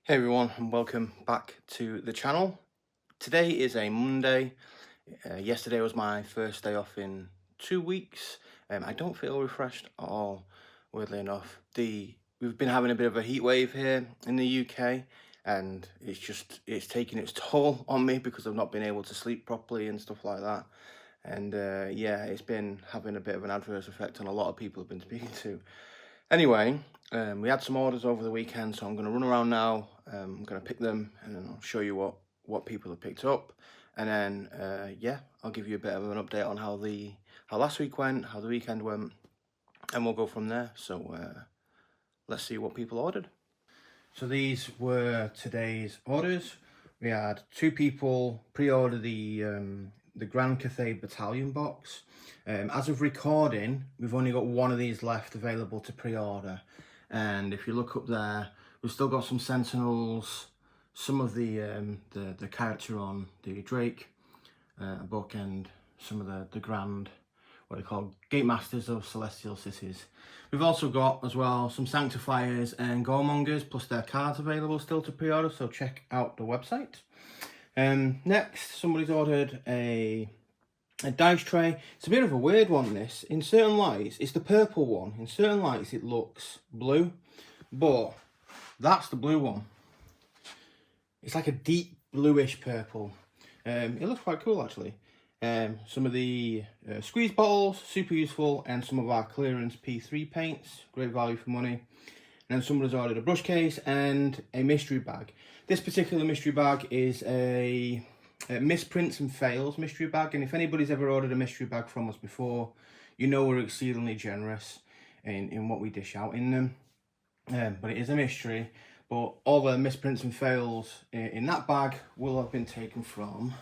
Hey everyone, and welcome back to the channel. Today is a Monday. Yesterday was my first day off in 2 weeks. I don't feel refreshed at all, weirdly enough. We've been having a bit of a heat wave here in the UK, and it's taking its toll on me because I've not been able to sleep properly and stuff like that. And yeah, it's been having a bit of an adverse effect on a lot of people I've been speaking to. Anyway, we had some orders over the weekend, so I'm going to run around now. I'm going to pick them, and then I'll show you what people have picked up, and then yeah, I'll give you a bit of an update on how last week went, how the weekend went, and we'll go from there. So let's see what people ordered. So these were today's orders. We had 2 people pre-order the Grand Cathay Battalion box. As of recording, we've only got 1 of these left available to pre-order, and if you look up there, we've still got some Sentinels, some of the character on the Drake book, and some of the Grand, what they call Gate Masters of Celestial Cities. We've also got as well some Sanctifiers and Goremongers, plus their cards available still to pre-order, so check out the website. Next, somebody's ordered a dice tray. It's a bit of a weird one, this. In certain lights, it's the purple one. In certain lights, it looks blue, but that's the blue one. It's like a deep bluish purple. It looks quite cool, actually. Some of the squeeze bottles, super useful, and some of our clearance P3 paints, great value for money. And then somebody's ordered a brush case and a mystery bag. This particular mystery bag is a misprints and fails mystery bag, and if anybody's ever ordered a mystery bag from us before, you know we're exceedingly generous in what we dish out in them. But it is a mystery, but all the misprints and fails in that bag will have been taken from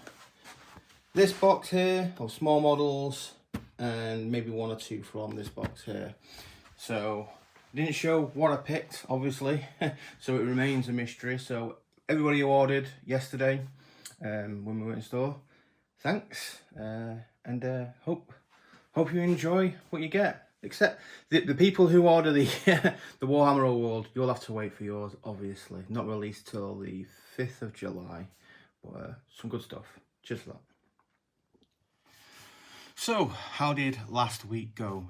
this box here, of small models, and maybe 1 or 2 from this box here. So didn't show what I picked, obviously, so it remains a mystery. So everybody who ordered yesterday, when we were in store, thanks, and hope you enjoy what you get. Except the people who order the the Warhammer World, you'll have to wait for yours, obviously. Not released till the 5th of July, but some good stuff. Cheers for that. So, how did last week go?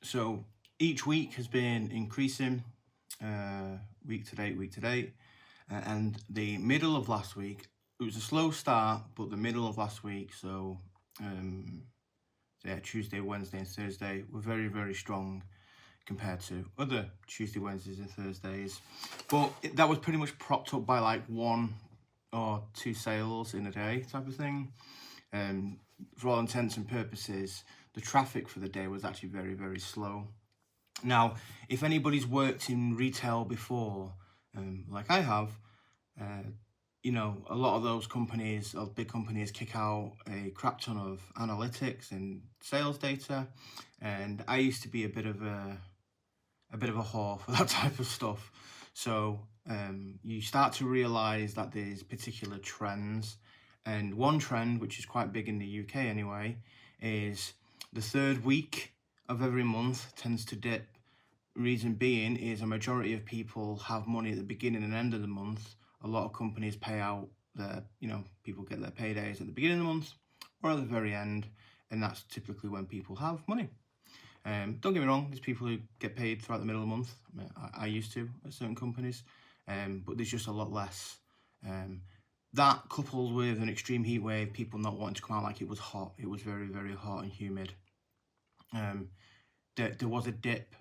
So each week has been increasing, week to date, and the middle of last week, it was a slow start, but the middle of last week, so yeah, Tuesday, Wednesday and Thursday were very, very strong compared to other Tuesday, Wednesdays and Thursdays. But that was pretty much propped up by like 1 or 2 sales in a day type of thing. For all intents and purposes, the traffic for the day was actually very, very slow. Now, if anybody's worked in retail before, like I have, you know, a lot of those companies, or big companies, kick out a crap ton of analytics and sales data, and I used to be a bit of a whore for that type of stuff. So you start to realize that there's particular trends, and one trend, which is quite big in the UK anyway, is the 3rd week of every month tends to dip. Reason being is a majority of people have money at the beginning and end of the month. A lot of companies pay out their, you know, people get their paydays at the beginning of the month or at the very end, and that's typically when people have money. Don't get me wrong, there's people who get paid throughout the middle of the month. I used to at certain companies, but there's just a lot less. That coupled with an extreme heat wave, people not wanting to come out like it was hot. It was very, very hot and humid. There was a dip,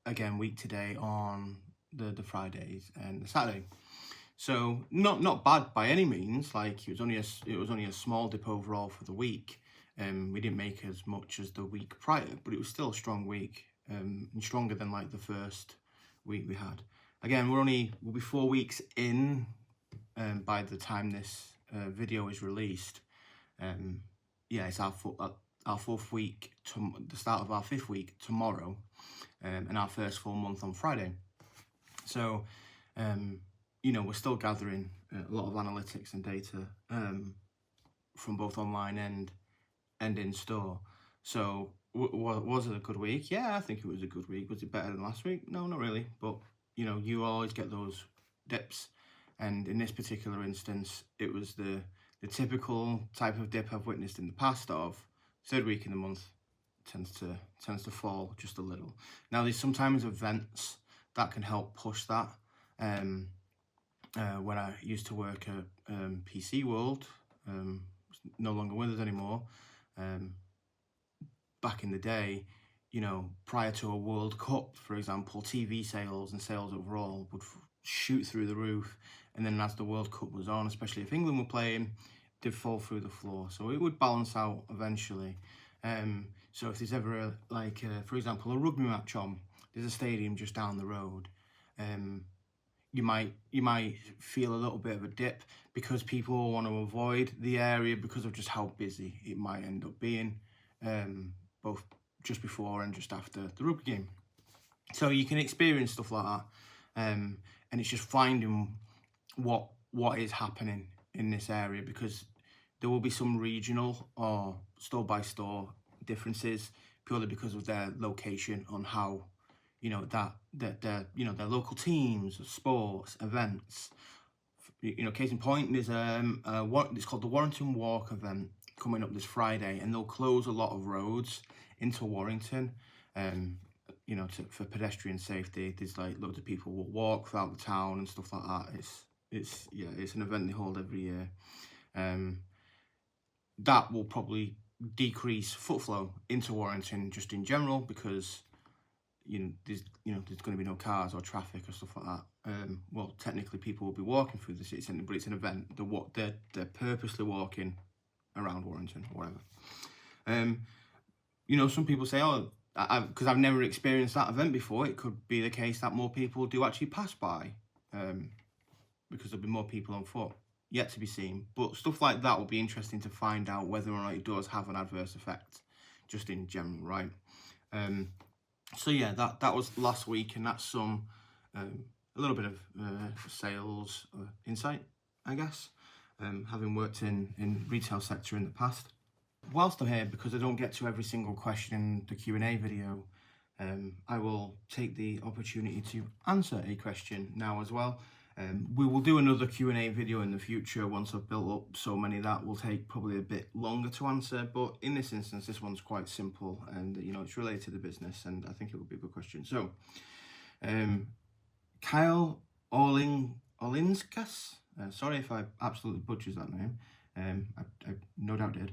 again, week today on the Fridays and the Saturday. So not bad by any means. Like it was only a small dip overall for the week. We didn't make as much as the week prior, but it was still a strong week, and stronger than like the first week we had. Again, we'll be 4 weeks in by the time this video is released. Yeah, it's our 4th week, the start of our 5th week tomorrow, and our first full month on Friday. So, you know, we're still gathering a lot of analytics and data from both online and in store. So, was it a good week? Yeah, I think it was a good week. Was it better than last week? No, not really. But you know, you always get those dips, and in this particular instance, it was the typical type of dip I've witnessed in the past of third week in the month tends to fall just a little. Now there's sometimes events that can help push that. When I used to work at PC World, no longer with us anymore, back in the day, you know, prior to a World Cup, for example, TV sales and sales overall would shoot through the roof, and then as the World Cup was on, especially if England were playing, they'd fall through the floor. So it would balance out eventually. So if there's ever for example, a rugby match on, there's a stadium just down the road, you might feel a little bit of a dip because people want to avoid the area because of just how busy it might end up being, both just before and just after the rugby game. So you can experience stuff like that, and it's just finding what is happening in this area, because there will be some regional or store by store differences purely because of their location on how, you know, that you know, their local teams, sports, events. You know, case in point, there's it's called the Warrington Walk event coming up this Friday, and they'll close a lot of roads into Warrington, you know, for pedestrian safety. There's like loads of people will walk throughout the town and stuff like that. It's an event they hold every year. That will probably decrease foot flow into Warrington just in general, because there's going to be no cars or traffic or stuff like that. Well, technically people will be walking through the city centre, but it's an event. They're purposely walking around Warrington or whatever. You know, some people say, oh, because I've never experienced that event before, it could be the case that more people do actually pass by, because there'll be more people on foot. Yet to be seen. But stuff like that will be interesting to find out whether or not it does have an adverse effect, just in general, right? So yeah, that was last week, and that's a little bit of sales insight, I guess, having worked in retail sector in the past. Whilst I'm here, because I don't get to every single question in the Q&A video, I will take the opportunity to answer a question now as well. We will do another Q&A video in the future once I've built up so many that will take probably a bit longer to answer, but in this instance this one's quite simple, and you know, it's related to the business, and I think it would be a good question. So Kyle Orlinskas, sorry if I absolutely butchers that name, I no doubt did.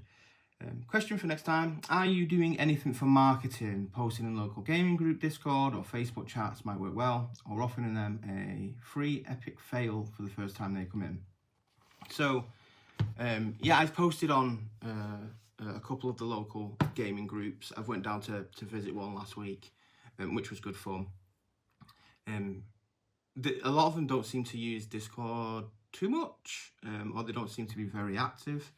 Question for next time: are you doing anything for marketing? Posting in local gaming group Discord or Facebook chats might work well, or offering them a free epic fail for the first time they come in. So yeah, I've posted on a couple of the local gaming groups. I've went down to visit one last week, which was good fun. A lot of them don't seem to use Discord too much, or they don't seem to be very active.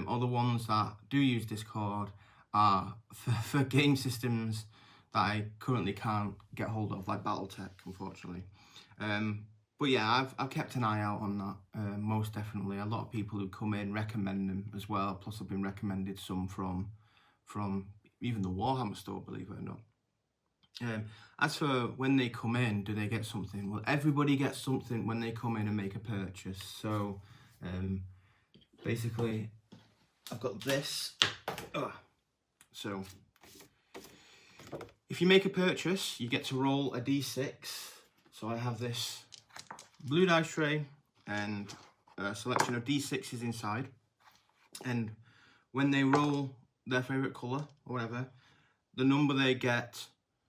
Other ones that do use Discord are for game systems that I currently can't get hold of, like Battletech, unfortunately. But yeah, I've kept an eye out on that, most definitely. A lot of people who come in recommend them as well, plus I've been recommended some from even the Warhammer store, believe it or not. As for when they come in, do they get something? Well, everybody gets something when they come in and make a purchase. So basically, I've got this. So if you make a purchase, you get to roll a d6. So I have this blue dice tray and a selection of d6s inside, and when they roll their favourite colour or whatever, the number they get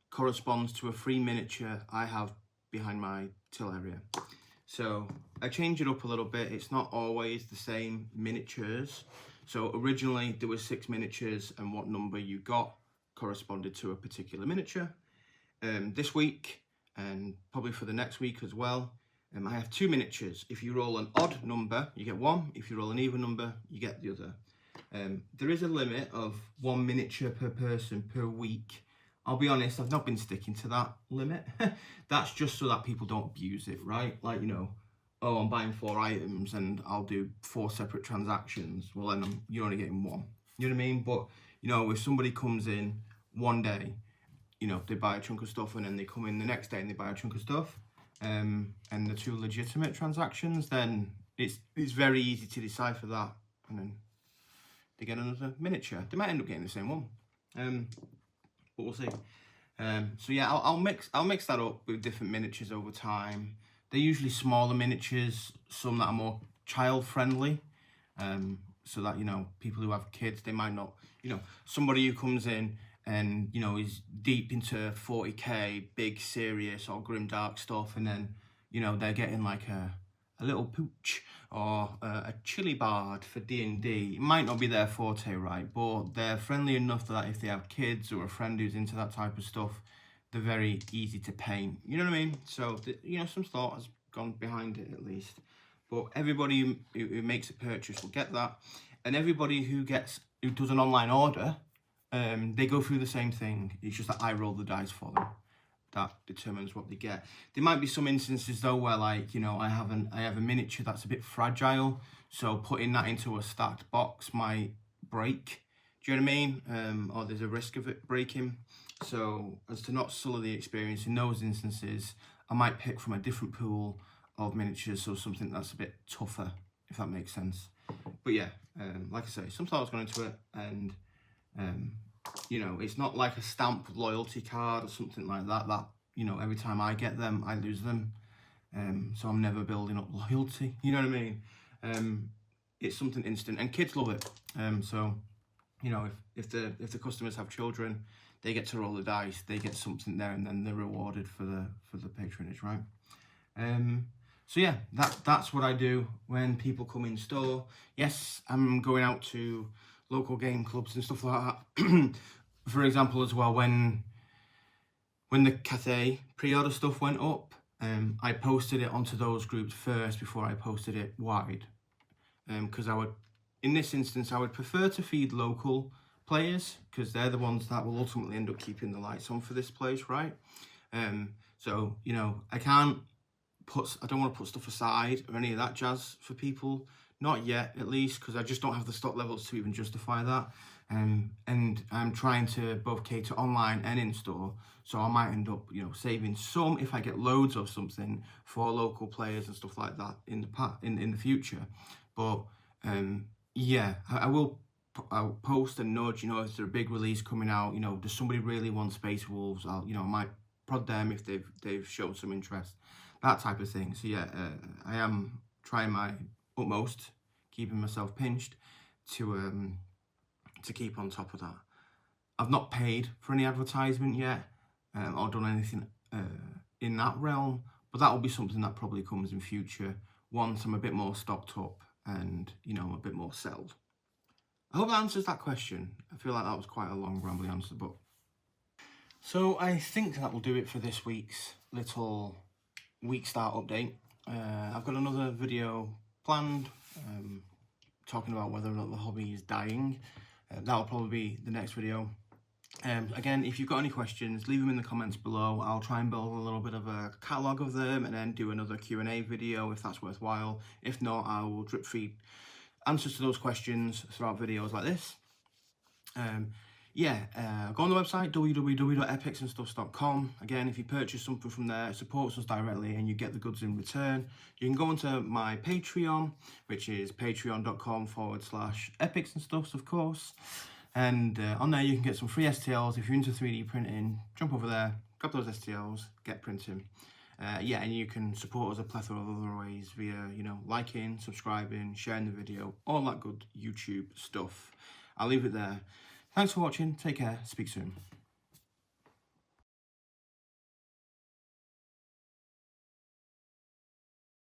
corresponds to a free miniature I have behind my till area. So I change it up a little bit. It's not always the same miniatures. So originally there were 6 miniatures, and what number you got corresponded to a particular miniature. This week, and probably for the next week as well, I have 2 miniatures. If you roll an odd number, you get 1. If you roll an even number, you get the other. There is a limit of 1 miniature per person per week. I'll be honest, I've not been sticking to that limit. That's just so that people don't abuse it, right? Like, you know, oh, I'm buying 4 items and I'll do 4 separate transactions. Well, then you're only getting 1. You know what I mean? But, you know, if somebody comes in one day, you know, they buy a chunk of stuff, and then they come in the next day and they buy a chunk of stuff, and the two legitimate transactions, then it's very easy to decipher that, and then they get another miniature. They might end up getting the same one, but we'll see. So yeah, I'll mix that up with different miniatures over time. They're usually smaller miniatures, some that are more child friendly, so that, you know, people who have kids, they might not, you know, somebody who comes in and, you know, is deep into 40k, big, serious or grim dark stuff, and then, you know, they're getting like a little pooch or a chili bard for D&D. It might not be their forte, right? But they're friendly enough that if they have kids or a friend who's into that type of stuff, they're very easy to paint. You know what I mean? So, you know, some thought has gone behind it at least. But everybody who makes a purchase will get that. And everybody who does an online order, they go through the same thing. It's just that I roll the dice for them. That determines what they get. There might be some instances though where, like, you know, I have a miniature that's a bit fragile, so putting that into a stacked box might break. Do you know what I mean? Or there's a risk of it breaking. So as to not sully the experience in those instances, I might pick from a different pool of miniatures, so something that's a bit tougher, if that makes sense. But yeah, like I say, some thought's gone into it, and you know, it's not like a stamp loyalty card or something like that, that, you know, every time I get them, I lose them. So I'm never building up loyalty, you know what I mean? It's something instant, and kids love it. So, you know, if the customers have children, they get to roll the dice, they get something there, and then they're rewarded for the patronage, right? So yeah, that's what I do when people come in store. Yes, I'm going out to local game clubs and stuff like that. For example, as well, when the Cathay pre-order stuff went up, I posted it onto those groups first before I posted it wide, because in this instance, I would prefer to feed local players, because they're the ones that will ultimately end up keeping the lights on for this place, right? So, you know, I don't want to put stuff aside or any of that jazz for people. Not yet, at least, because I just don't have the stock levels to even justify that. And I'm trying to both cater online and in store, so I might end up, you know, saving some if I get loads of something for local players and stuff like that in the future. But yeah, I'll post and nudge, you know, if there's a big release coming out, you know, does somebody really want Space Wolves? I might prod them if they've shown some interest, that type of thing. So yeah, I am trying my utmost, keeping myself pinched to keep on top of that. I've not paid for any advertisement yet, or done anything in that realm, but that will be something that probably comes in future once I'm a bit more stocked up and, you know, a bit more settled. I hope that answers that question. I feel like that was quite a long, rambling answer, but so I think that will do it for this week's little week start update. I've got another video planned, talking about whether or not the hobby is dying. That'll probably be the next video. Again, if you've got any questions, leave them in the comments below. I'll try and build a little bit of a catalogue of them and then do another Q&A video if that's worthwhile. If not, I will drip feed answers to those questions throughout videos like this. Go on the website, www.Epics'N'Stuffs.com. Again, if you purchase something from there, it supports us directly and you get the goods in return. You can go onto my Patreon, which is patreon.com/Epics'N'Stuffs, of course. And on there you can get some free STLs. If you're into 3D printing, jump over there, grab those STLs, get printing. And you can support us a plethora of other ways via, you know, liking, subscribing, sharing the video, all that good YouTube stuff. I'll leave it there. Thanks for watching, take care, speak soon.